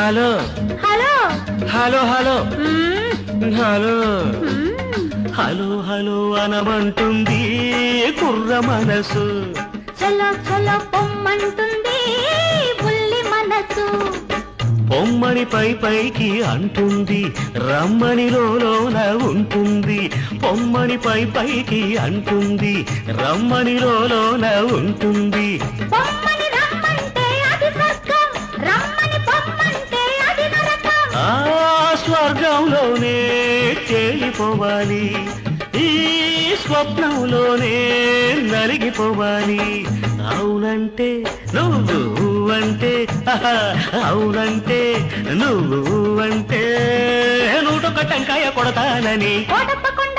Hello hello hello hello hello మ్మ్. Hello hello అనమంటుంది కుర్ర మనసు. చలో చలో పొమ్మంటుంది బుల్లి మనసు. పొమ్మని పై పైకి అంటుంది రమ్మని లోన ఉంటుంది. పొమ్మని పై పైకి అంటుంది రమ్మని లోన ఉంటుంది. పొమ్మని రమ్మంటే అది స్వర్గం, రమ్మని పొమ్మంటే అది నరకం. ఆ స్వర్గంలోనే తేలిపోవాలి, ఈ స్వప్నంలోనే నలిగిపోవాలి. అవునంటే నువ్వు అంటే అవునంటే నువ్వు అంటే 101 టెంకాయ కొడతానని. కోటప్పకొండ